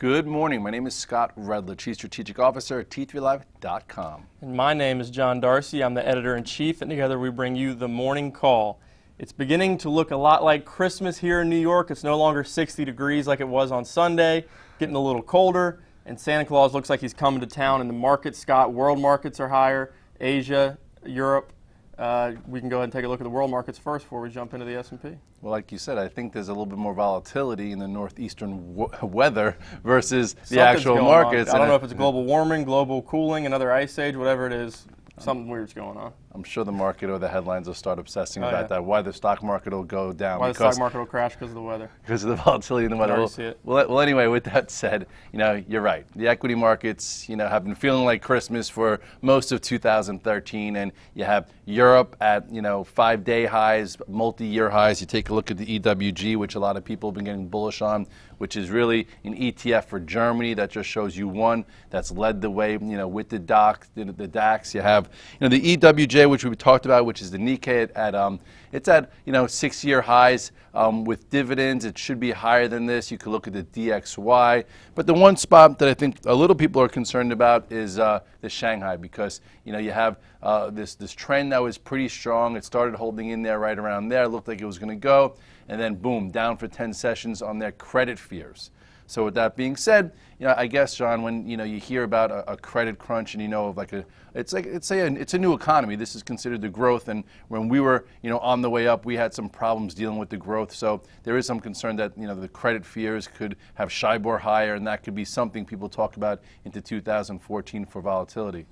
Good morning. My name is Scott Redler, Chief Strategic Officer at T3Live.com. And my name is John Darcy. I'm the Editor-in-Chief, and together we bring you the Morning Call. It's beginning to look a lot like Christmas here in New York. It's no longer 60 degrees like it was on Sunday, getting a little colder, and Santa Claus looks like he's coming to town in the markets. Scott, world markets are higher, Asia, Europe. We can go ahead and take a look at the world markets first before we jump into the S&P. Well, like you said, I think there's a little bit more volatility in the northeastern weather versus the actual markets. I don't know if it's global warming, global cooling, another ice age, whatever it is. Something weird's going on. I'm sure the market or the headlines will start obsessing about that. Why the stock market will go down. Why the stock market will crash because of the weather. Because of the volatility in the weather. Well, anyway, with that said, you're right. The equity markets, have been feeling like Christmas for most of 2013, and you have Europe at, 5-day highs, multi-year highs. You take a look at the EWG, which a lot of people have been getting bullish on, which is really an ETF for Germany that just shows you one that's led the way, with the DAX. You have, the EWJ, which we talked about, which is the Nikkei it's at 6-year highs with dividends. It should be higher than this. You could look at the DXY, but the one spot that I think a little people are concerned about is the Shanghai, because you have this trend that was pretty strong. It started holding in there right around there. It looked like it was going to go, and then boom, down for 10 sessions on their credit fears. So with that being said, I guess, John, when you hear about a credit crunch and of it's a new economy. This is considered the growth, and when we were on the way up, we had some problems dealing with the growth. So there is some concern that the credit fears could have Shibor higher, and that could be something people talk about into 2014 for volatility.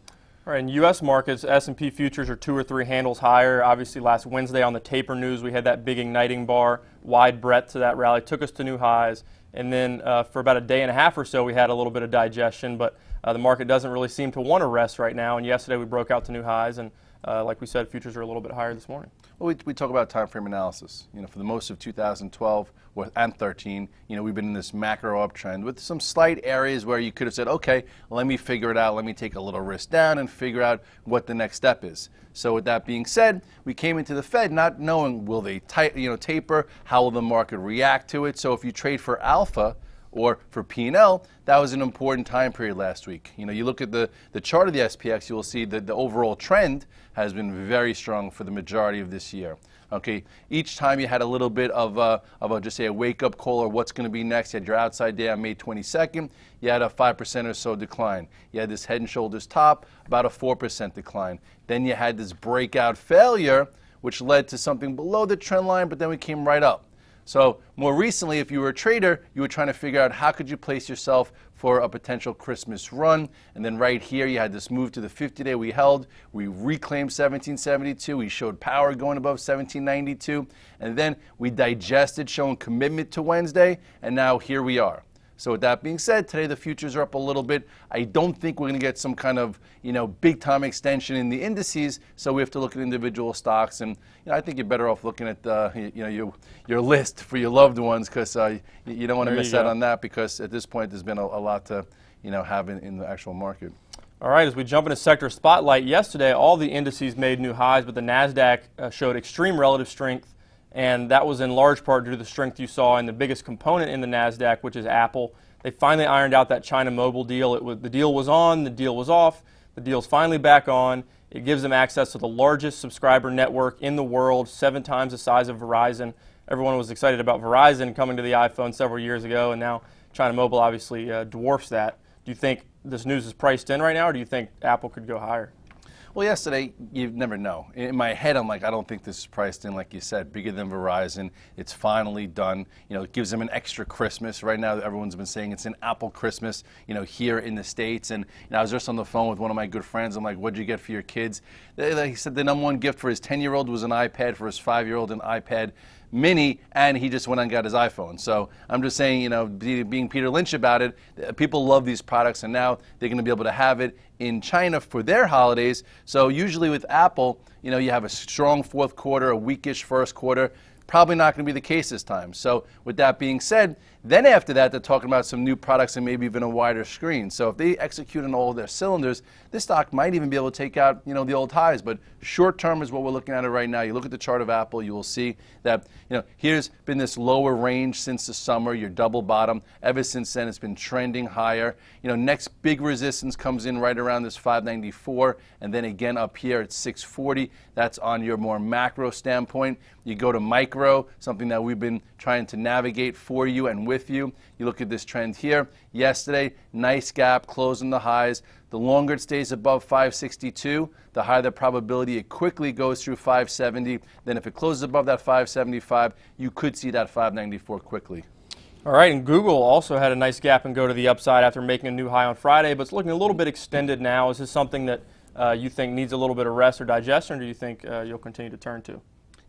All right, in U.S. markets, S&P futures are 2 or 3 handles higher. Obviously, last Wednesday on the taper news, we had that big igniting bar, wide breadth to that rally, took us to new highs. And then for about a day and a half or so, we had a little bit of digestion, but the market doesn't really seem to want to rest right now. And yesterday, we broke out to new highs, and like we said, futures are a little bit higher this morning. Well, we talk about time frame analysis. For the most of 2012 and 13, we've been in this macro uptrend with some slight areas where you could have said, okay, let me figure it out. Let me take a little risk down and figure out what the next step is. So with that being said, we came into the Fed not knowing will they taper, how will the market react to it. So if you trade for alpha or for P&L, that was an important time period last week. You look at the chart of the SPX, you will see that the overall trend has been very strong for the majority of this year. Okay, each time you had a little bit of just say a wake-up call or what's going to be next. You had your outside day on May 22nd. You had a 5% or so decline. You had this head and shoulders top, about a 4% decline. Then you had this breakout failure, which led to something below the trend line, but then we came right up. So more recently, if you were a trader, you were trying to figure out how could you place yourself for a potential Christmas run. And then right here, you had this move to the 50-day we held. We reclaimed 1772. We showed power going above 1792. And then we digested, showing commitment to Wednesday. And now here we are. So with that being said, today the futures are up a little bit. I don't think we're going to get some kind of, big time extension in the indices. So we have to look at individual stocks, and I think you're better off looking at your list for your loved ones, because you don't want to miss out on that, because at this point there's been a lot to have in the actual market. All right, as we jump into sector spotlight, yesterday all the indices made new highs, but the NASDAQ showed extreme relative strength. And that was in large part due to the strength you saw in the biggest component in the NASDAQ, which is Apple. They finally ironed out that China Mobile deal. The deal was on, the deal was off, the deal's finally back on. It gives them access to the largest subscriber network in the world, 7 times the size of Verizon. Everyone was excited about Verizon coming to the iPhone several years ago, and now China Mobile obviously dwarfs that. Do you think this news is priced in right now, or do you think Apple could go higher? Well, yesterday, you never know. In my head, I'm like, I don't think this is priced in, like you said, bigger than Verizon. It's finally done. It gives them an extra Christmas. Right now, everyone's been saying it's an Apple Christmas, here in the States. And I was just on the phone with one of my good friends. I'm like, what'd you get for your kids? He said the #1 gift for his 10-year-old was an iPad, for his 5-year-old an iPad Mini, and he just went and got his iPhone. So I'm just saying, being Peter Lynch about it, people love these products, and now they're going to be able to have it in China for their holidays. So usually with Apple, you have a strong fourth quarter, a weakish first quarter. Probably not going to be the case this time. So with that being said, then after that, they're talking about some new products and maybe even a wider screen. So if they execute on all of their cylinders, this stock might even be able to take out, the old highs. But short term is what we're looking at it right now. You look at the chart of Apple, you will see that, here's been this lower range since the summer, your double bottom. Ever since then, it's been trending higher. Next big resistance comes in right around this 594, and then again up here at 640. That's on your more macro standpoint. You go to micro, something that we've been trying to navigate for you and with you. You look at this trend here. Yesterday, nice gap, closing the highs. The longer it stays above 562, the higher the probability it quickly goes through 570. Then if it closes above that 575, you could see that 594 quickly. All right, and Google also had a nice gap and go to the upside after making a new high on Friday, but it's looking a little bit extended now. Is this something that you think needs a little bit of rest or digestion, or do you think you'll continue to turn to?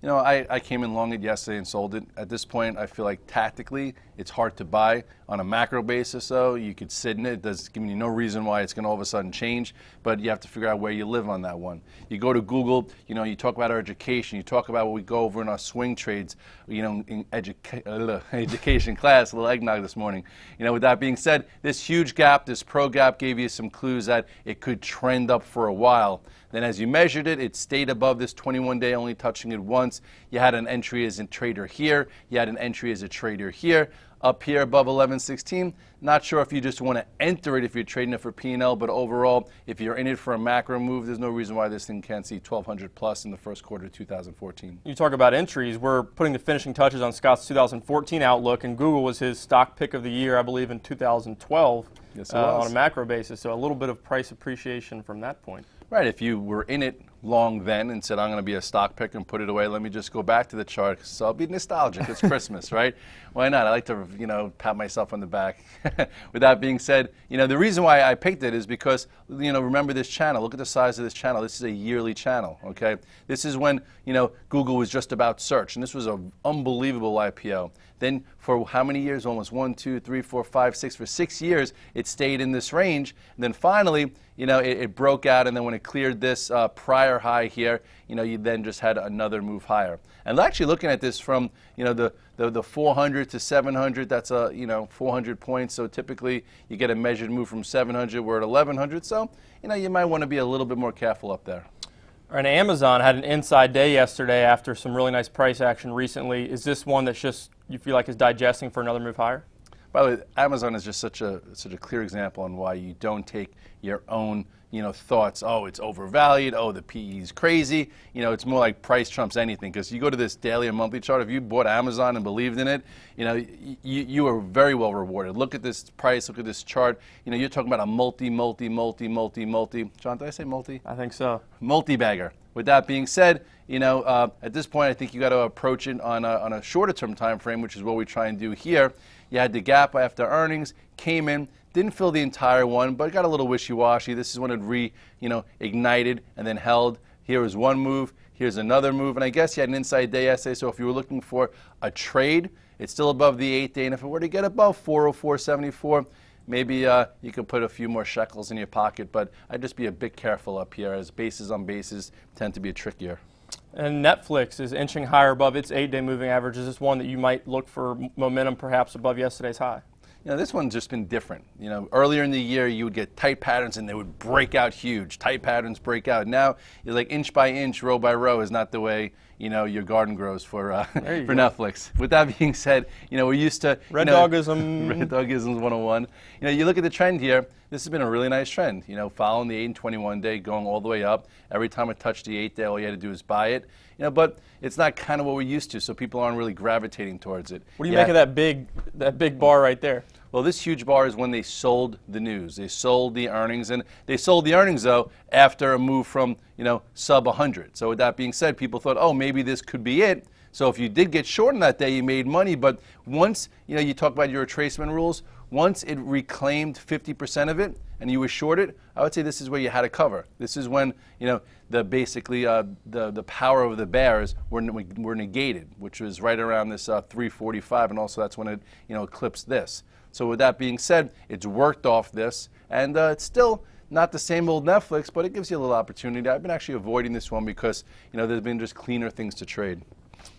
I came in long it yesterday and sold it. At this point, I feel like tactically it's hard to buy. On a macro basis, though, you could sit in it. It does give you no reason why it's going to all of a sudden change, but you have to figure out where you live on that one. You go to Google, you talk about our education, you talk about what we go over in our swing trades, in education class, a little eggnog this morning. With that being said, this huge gap, this pro gap gave you some clues that it could trend up for a while. Then as you measured it, it stayed above this 21-day, only touching it once. You had an entry as a trader here. You had an entry as a trader here. Up here above 1116, not sure if you just want to enter it if you're trading it for P&L, but overall, if you're in it for a macro move, there's no reason why this thing can't see 1200 plus in the first quarter of 2014. You talk about entries. We're putting the finishing touches on Scott's 2014 outlook, and Google was his stock pick of the year, I believe, in 2012 on a macro basis, so a little bit of price appreciation from that point. Right, if you were in it long then and said, I'm going to be a stock picker and put it away, let me just go back to the chart, so I'll be nostalgic. It's Christmas, right? Why not? I like to, pat myself on the back. With that being said, the reason why I picked it is because, remember this channel. Look at the size of this channel. This is a yearly channel, okay? This is when, Google was just about search, and this was an unbelievable IPO. Then for how many years? Almost 1, 2, 3, 4, 5, 6. For 6 years, it stayed in this range. And then finally, it broke out, and then when it cleared this prior high here, you then just had another move higher. And actually looking at this from, the 400 to 700, that's a, 400 points. So typically you get a measured move from 700, we're at 1100. So, you might want to be a little bit more careful up there. And Amazon had an inside day yesterday after some really nice price action recently. Is this one that's just you feel like is digesting for another move higher? By the way, Amazon is just such a clear example on why you don't take your own thoughts. Oh, it's overvalued. Oh, the PE is crazy. It's more like price trumps anything. Because you go to this daily and monthly chart. If you bought Amazon and believed in it, you are very well rewarded. Look at this price. Look at this chart. You're talking about a multi. John, did I say multi? I think so. Multi-bagger. With that being said, at this point, I think you got to approach it on a shorter term time frame, which is what we try and do here. You had the gap after earnings, came in, didn't fill the entire one, but got a little wishy-washy. This is when it ignited and then held. Here was one move, here's another move, and I guess you had an inside day yesterday, so if you were looking for a trade, it's still above the 8-day, and if it were to get above 404.74, maybe you could put a few more shekels in your pocket, but I'd just be a bit careful up here, as bases on bases tend to be trickier. And Netflix is inching higher above its 8-day moving average. Is this one that you might look for momentum perhaps above yesterday's high? This one's just been different. Earlier in the year, you would get tight patterns and they would break out huge. Tight patterns break out. Now, it's like inch by inch, row by row is not the way, your garden grows for Netflix. With that being said, we're used to... Red Dogism. Red Dogism 101. You look at the trend here. This has been a really nice trend. Following the 8 and 21 day, going all the way up. Every time it touched the 8 day, all you had to do is buy it. But it's not kind of what we're used to, so people aren't really gravitating towards it. What do you make of that big bar right there? Well, this huge bar is when they sold the news. They sold the earnings, and they sold the earnings, though, after a move from, sub 100. So with that being said, people thought, oh, maybe this could be it. So if you did get short on that day, you made money. But once, you talk about your retracement rules, once it reclaimed 50% of it and you were shorted, I would say this is where you had to cover. This is when, the power of the bears were negated, which was right around this 345, and also that's when it, eclipsed this. So with that being said, it's worked off this, and it's still not the same old Netflix, but it gives you a little opportunity. I've been actually avoiding this one because, there's been just cleaner things to trade.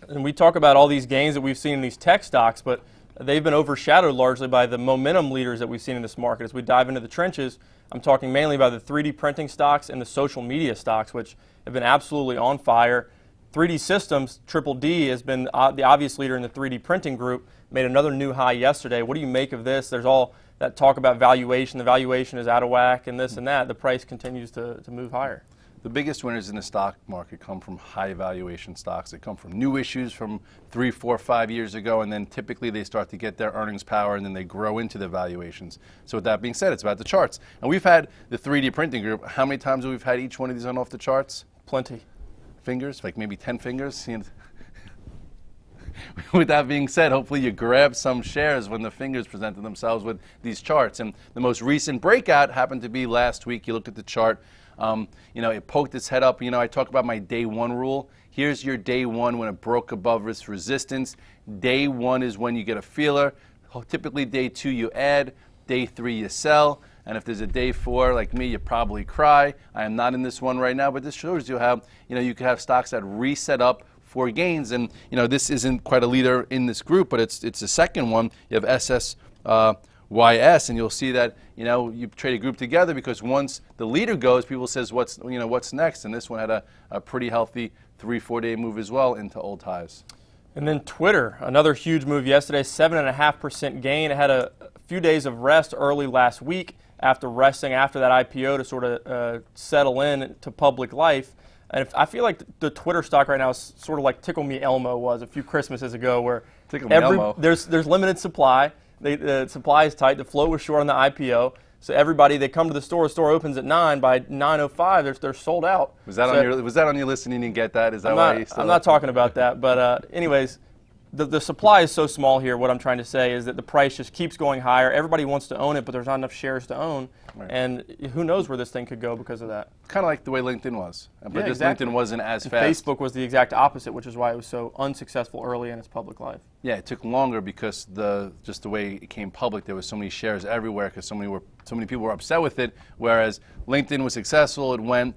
And we talk about all these gains that we've seen in these tech stocks, but they've been overshadowed largely by the momentum leaders that we've seen in this market. As we dive into the trenches, I'm talking mainly about the 3D printing stocks and the social media stocks, which have been absolutely on fire. 3D Systems, Triple D, has been the obvious leader in the 3D printing group, made another new high yesterday. What do you make of this? There's all that talk about valuation. The valuation is out of whack and this and that. The price continues to move higher. The biggest winners in the stock market come from high valuation stocks. They come from new issues from 3, 4, 5 years ago, and then typically they start to get their earnings power, and then they grow into the valuations. So with that being said, it's about the charts. And we've had the 3D printing group. How many times have we had each one of these on off the charts? Plenty. Fingers, like maybe 10 fingers. With that being said, hopefully you grab some shares when the fingers presented themselves with these charts. And the most recent breakout happened to be last week. You look at the chart. It poked its head up. I talk about my day one rule. Here's your day one when it broke above this resistance. Day one is when you get a feeler. Typically day two you add, day three you sell, and if there's a day four like me, you probably cry. I am not in this one right now, but this shows you how you can have stocks that reset up for gains. And this isn't quite a leader in this group, but it's the second one. You have SSYS, and you'll see that you trade a group together because once the leader goes, people says what's next, and this one had a pretty healthy 3-4 day move as well into old highs. And then Twitter, another huge move yesterday, 7.5% gain. It had a few days of rest early last week after resting after that IPO to sort of settle in to public life. And I feel like the Twitter stock right now is sort of like Tickle Me Elmo was a few Christmases ago, where there's limited supply. The supply is tight. The flow was short on the IPO. So everybody, they come to the store opens at 9. By 9:05, they're sold out. Was that on your list and you didn't get that? Is that why you still I'm not talking about that. But anyways, the supply is so small here. What I'm trying to say is that the price just keeps going higher. Everybody wants to own it, but there's not enough shares to own. Right. And who knows where this thing could go because of that. Kind of like the way LinkedIn was. But yeah, exactly. LinkedIn wasn't as and fast. Facebook was the exact opposite, which is why it was so unsuccessful early in its public life. Yeah, it took longer because just the way it came public, there was so many shares everywhere because so many people were upset with it. Whereas LinkedIn was successful, it went.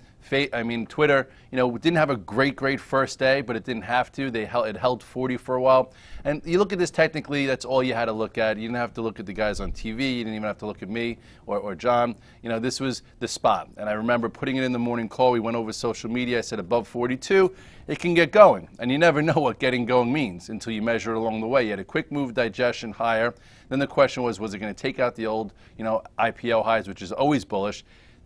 Twitter, didn't have a great first day, but it didn't have to. It held 40 for a while. And you look at this technically, that's all you had to look at. You didn't have to look at the guys on TV. You didn't even have to look at me or John. This was the spot. And I remember putting it in the morning call. We went over social media. I said above 42, it can get going. And you never know what getting going means until you measure it along the way. You had a quick move digestion higher. Then the question was it going to take out the old, IPO highs, which is always bullish.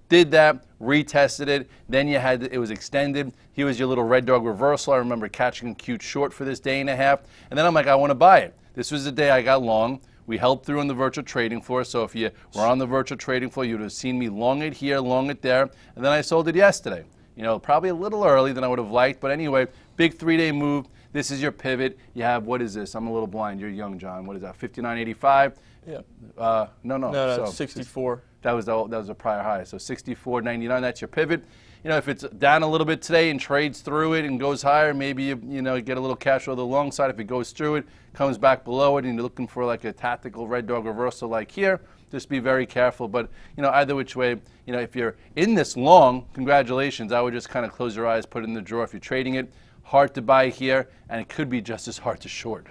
Did that, retested it, then it was extended. Here was your little red dog reversal. I remember catching a cute short for this day and a half. And then I'm like, I want to buy it. This was the day I got long. We held through on the virtual trading floor. So if you were on the virtual trading floor, you would have seen me long it here, long it there. And then I sold it yesterday. Probably a little early than I would have liked. But anyway, big 3-day move. This is your pivot. You have, what is this? I'm a little blind. You're young, John. What is that, 59.85? Yeah. No, 64. That was a prior high. So 64.99, that's your pivot. If it's down a little bit today and trades through it and goes higher, maybe you get a little cash flow to the long side. If it goes through it, comes back below it, and you're looking for like a tactical red dog reversal like here, just be very careful. But either which way, if you're in this long, congratulations. I would just kind of close your eyes, put it in the drawer if you're trading it. Hard to buy here, and it could be just as hard to short.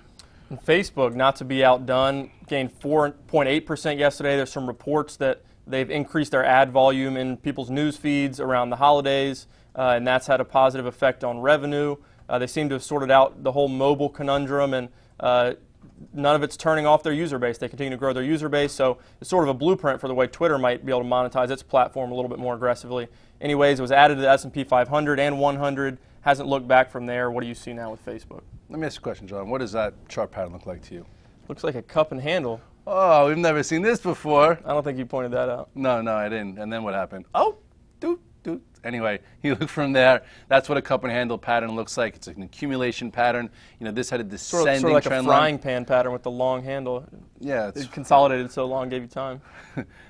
And Facebook, not to be outdone, gained 4.8% yesterday. There's some reports that they've increased their ad volume in people's news feeds around the holidays, and that's had a positive effect on revenue. They seem to have sorted out the whole mobile conundrum, and none of it's turning off their user base. They continue to grow their user base, so it's sort of a blueprint for the way Twitter might be able to monetize its platform a little bit more aggressively. Anyways, it was added to the S&P 500 and 100. Hasn't looked back from there. What do you see now with Facebook? Let me ask you a question, John. What does that chart pattern look like to you? Looks like a cup and handle. Oh, we've never seen this before. I don't think you pointed that out. No, I didn't. And then what happened? Oh, doot. Anyway, you look from there. That's what a cup and handle pattern looks like. It's an accumulation pattern. This had a descending sort of like trend a frying pan pattern with the long handle. Yeah, it consolidated so long, gave you time.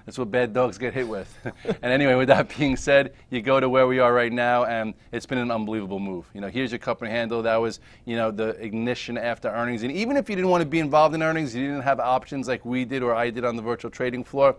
That's what bad dogs get hit with. And anyway, with that being said, you go to where we are right now, and it's been an unbelievable move. Here's your cup and handle. That was, the ignition after earnings. And even if you didn't want to be involved in earnings, you didn't have options like we did or I did on the virtual trading floor,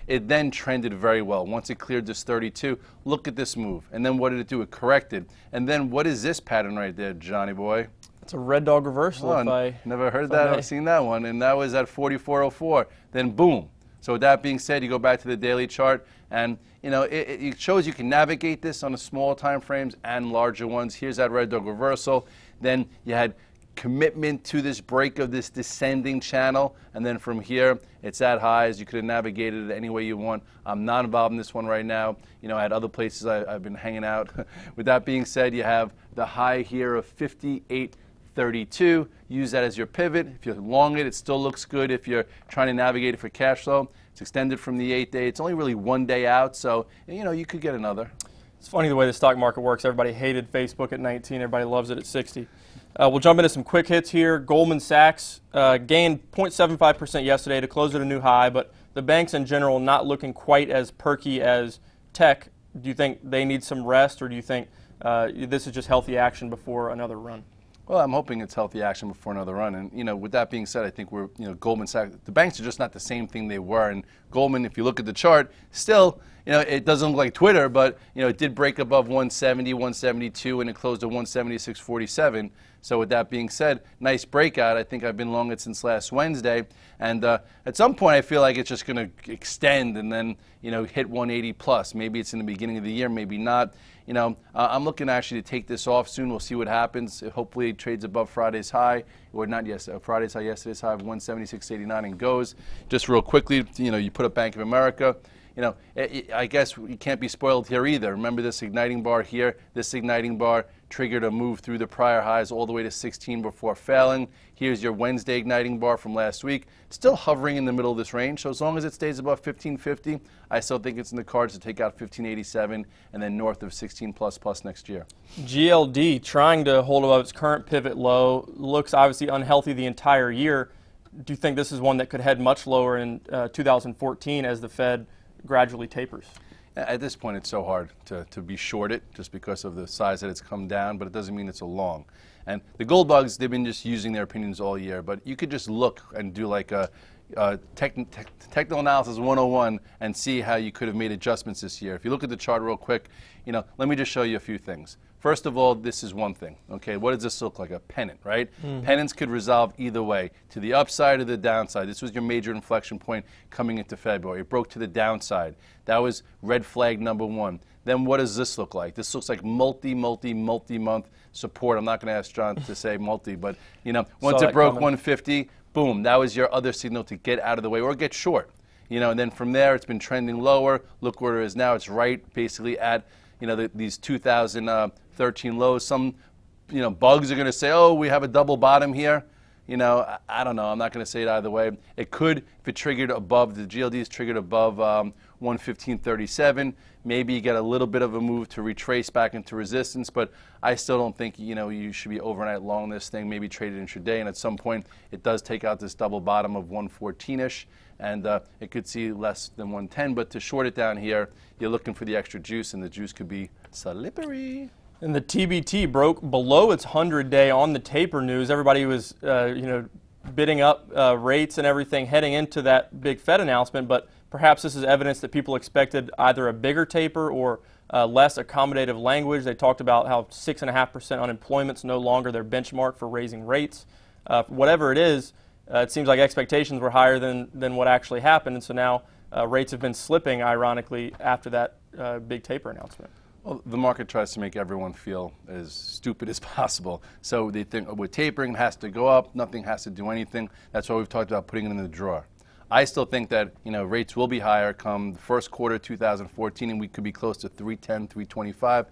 it then trended very well. Once it cleared this 32, look at this move. And then what did it do? It corrected. And then what is this pattern right there, Johnny boy? It's a red dog reversal. Oh, if I never heard that or seen that one, and that was at 44.04. Then boom. So with that being said, you go back to the daily chart, and it shows you can navigate this on the small time frames and larger ones. Here's that red dog reversal. Then you had commitment to this break of this descending channel, and then from here it's at highs. You could have navigated it any way you want. I'm not involved in this one right now. I had other places I've been hanging out. With that being said, you have the high here of 58.32. Use that as your pivot. If you long it, it still looks good. If you're trying to navigate it for cash flow, it's extended from the 8-day. It's only really 1 day out, so you could get another. It's funny the way the stock market works. Everybody hated Facebook at 19. Everybody loves it at 60. We'll jump into some quick hits here. Goldman Sachs gained 0.75% yesterday to close at a new high, but the banks in general not looking quite as perky as tech. Do you think they need some rest, or do you think this is just healthy action before another run? Well, I'm hoping it's healthy action before another run. And, with that being said, I think Goldman Sachs, the banks are just not the same thing they were. And Goldman, if you look at the chart, still, it doesn't look like Twitter, but, it did break above 170, 172, and it closed at 176.47. So with that being said, nice breakout. I think I've been long it since last Wednesday. And at some point, I feel like it's just going to extend and then, hit 180 plus. Maybe it's in the beginning of the year, maybe not. I'm looking actually to take this off soon. We'll see what happens. Hopefully it trades above Friday's high, or not yesterday. Friday's high, yesterday's high of 176.89 and goes. Just real quickly, you put up Bank of America. I guess you can't be spoiled here either. Remember this igniting bar here? This igniting bar triggered a move through the prior highs all the way to 16 before failing. Here's your Wednesday igniting bar from last week. Still hovering in the middle of this range, so as long as it stays above 1550, I still think it's in the cards to take out 1587 and then north of 16 plus next year. GLD trying to hold above its current pivot low. Looks obviously unhealthy the entire year. Do you think this is one that could head much lower in 2014 as the Fed gradually tapers? At this point, it's so hard to be short it just because of the size that it's come down, but it doesn't mean it's a long. And the gold bugs, they've been just using their opinions all year, but you could just look and do like a technical analysis 101 and see how you could have made adjustments this year. If you look at the chart real quick, let me just show you a few things. First of all, this is one thing. Okay, what does this look like? A pennant, right? Pennants could resolve either way, to the upside or the downside. This was your major inflection point coming into February. It broke to the downside. That was red flag number one. Then what does this look like? This looks like multi-month support. I'm not going to ask John to say multi, but once it broke 150, boom, that was your other signal to get out of the way or get short. And then from there, it's been trending lower. Look where it is now. It's right basically at these 2013 lows. Some bugs are going to say, oh, we have a double bottom here. I don't know. I'm not going to say it either way. It could, if it triggered above, the GLD is triggered above 115.37. Maybe you get a little bit of a move to retrace back into resistance, but I still don't think you should be overnight long this thing. Maybe trade it intraday, and at some point it does take out this double bottom of 114ish, and it could see less than 110. But to short it down here, you're looking for the extra juice, and the juice could be slippery. And the TBT broke below its 100-day on the taper news. Everybody was, bidding up rates and everything heading into that big Fed announcement, but perhaps this is evidence that people expected either a bigger taper or less accommodative language. They talked about how 6.5% unemployment is no longer their benchmark for raising rates. Whatever it is, it seems like expectations were higher than what actually happened, and so now rates have been slipping, ironically, after that big taper announcement. Well, the market tries to make everyone feel as stupid as possible. So they think with tapering, it has to go up, nothing has to do anything. That's why we've talked about putting it in the drawer. I still think that rates will be higher come the first quarter of 2014, and we could be close to 310, 325.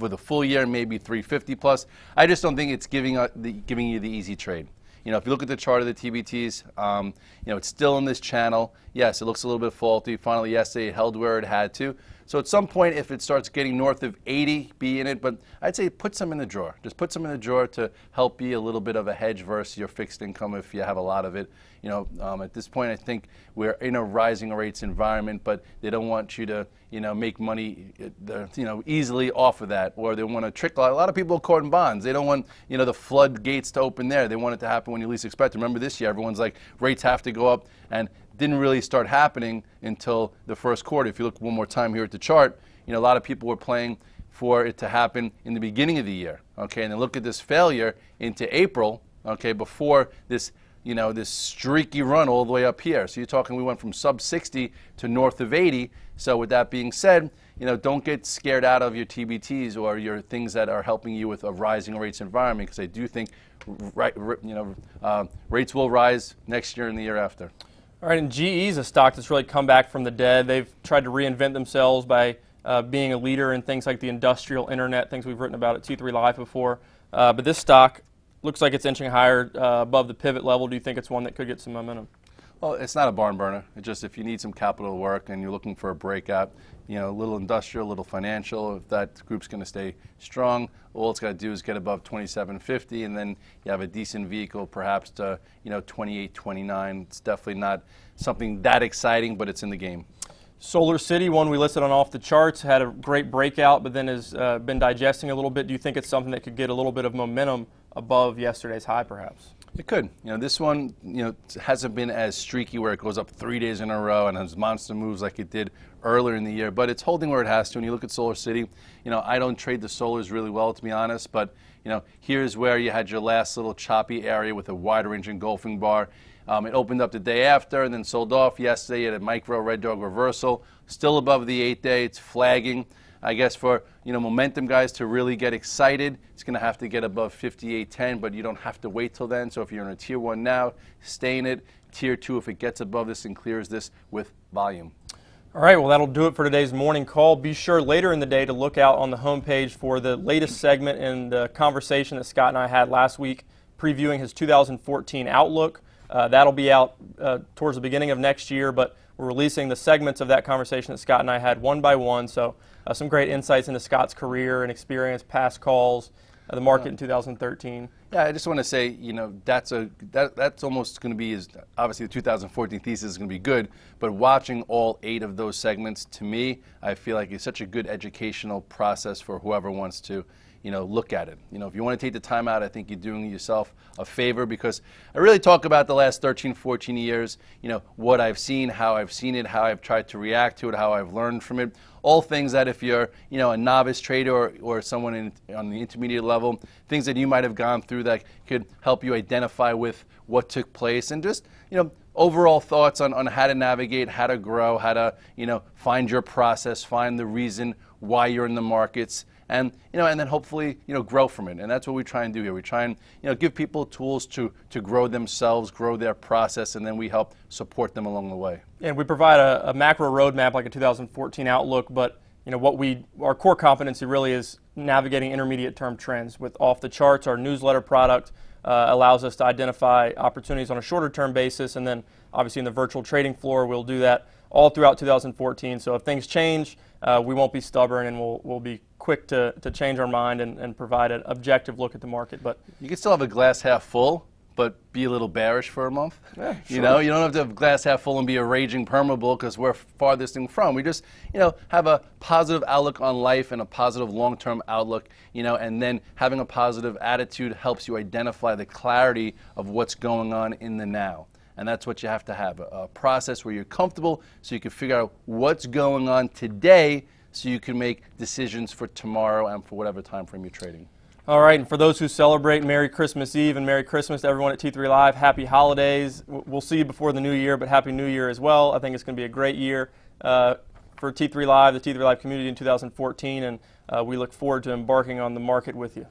For the full year, maybe 350 plus. I just don't think it's giving you the easy trade. If you look at the chart of the TBTs, it's still in this channel. Yes, it looks a little bit faulty. Finally, yesterday, it held where it had to. So at some point, if it starts getting north of 80, be in it. But I'd say put some in the drawer. Just put some in the drawer to help be a little bit of a hedge versus your fixed income if you have a lot of it. At this point, I think we're in a rising rates environment, but they don't want you to, make money, easily off of that, or they want to trick. A lot of people are caught in bonds. They don't want, the floodgates to open there. They want it to happen when you least expect it. Remember this year, everyone's like, rates have to go up, and didn't really start happening until the first quarter. If you look one more time here at the chart, a lot of people were playing for it to happen in the beginning of the year, okay? And then look at this failure into April, okay, before this, this streaky run all the way up here. So you're talking we went from sub 60 to north of 80. So with that being said, don't get scared out of your TBTs or your things that are helping you with a rising rates environment, because I do think rates will rise next year and the year after. All right, and GE is a stock that's really come back from the dead. They've tried to reinvent themselves by being a leader in things like the industrial internet, things we've written about at T3 Live before. But this stock looks like it's inching higher above the pivot level. Do you think it's one that could get some momentum? Well, it's not a barn burner. It's just if you need some capital to work and you're looking for a breakout, a little industrial, a little financial, if that group's going to stay strong, all it's got to do is get above 2750, and then you have a decent vehicle perhaps to 28, 29. It's definitely not something that exciting, but it's in the game. Solar City, one we listed on Off the Charts, had a great breakout, but then has been digesting a little bit. Do you think it's something that could get a little bit of momentum above yesterday's high, perhaps? It could. This one, hasn't been as streaky where it goes up 3 days in a row and has monster moves like it did earlier in the year, but it's holding where it has to. When you look at Solar City, I don't trade the solars really well, to be honest, but here's where you had your last little choppy area with a wide range engulfing bar. It opened up the day after and then sold off yesterday. You had a micro red dog reversal, still above the 8-day. It's flagging. I guess for momentum guys to really get excited, it's going to have to get above 58.10, but you don't have to wait till then. So if you're in a tier 1 now, stay in it. Tier 2, if it gets above this and clears this with volume. All right, well, that'll do it for today's morning call. Be sure later in the day to look out on the homepage for the latest segment in the conversation that Scott and I had last week, previewing his 2014 outlook. That'll be out towards the beginning of next year, but we're releasing the segments of that conversation that Scott and I had one by one. So some great insights into Scott's career and experience, past calls, the market in 2013. Yeah, I just want to say, that's almost going to be, obviously the 2014 thesis is going to be good, but watching all 8 of those segments, to me, I feel like it's such a good educational process for whoever wants to look at it. If you want to take the time out, I think you're doing yourself a favor, because I really talk about the last 13, 14 years, what I've seen, how I've seen it, how I've tried to react to it, how I've learned from it. All things that if you're, a novice trader or someone on the intermediate level, things that you might have gone through that could help you identify with what took place, and just, overall thoughts on how to navigate, how to grow, how to, find your process, find the reason why you're in the markets, and and then hopefully grow from it. And that's what we try and do here. We try and give people tools to grow themselves, grow their process, and then we help support them along the way. And we provide a macro roadmap like a 2014 outlook, but our core competency really is navigating intermediate term trends. With Off the Charts, our newsletter product allows us to identify opportunities on a shorter term basis, and then obviously in the virtual trading floor we'll do that all throughout 2014. So if things change, we won't be stubborn, and we'll be quick to change our mind and provide an objective look at the market. But you can still have a glass half full, but be a little bearish for a month. Yeah, sure. You don't have to have glass half full and be a raging perma bull, because we're farthest thing from. We just have a positive outlook on life and a positive long-term outlook, and then having a positive attitude helps you identify the clarity of what's going on in the now. And that's what you have to have, a process where you're comfortable so you can figure out what's going on today so you can make decisions for tomorrow and for whatever time frame you're trading. All right, and for those who celebrate, Merry Christmas Eve and Merry Christmas to everyone at T3 Live. Happy holidays. We'll see you before the new year, but Happy New Year as well. I think it's going to be a great year for T3 Live, the T3 Live community in 2014, and we look forward to embarking on the market with you.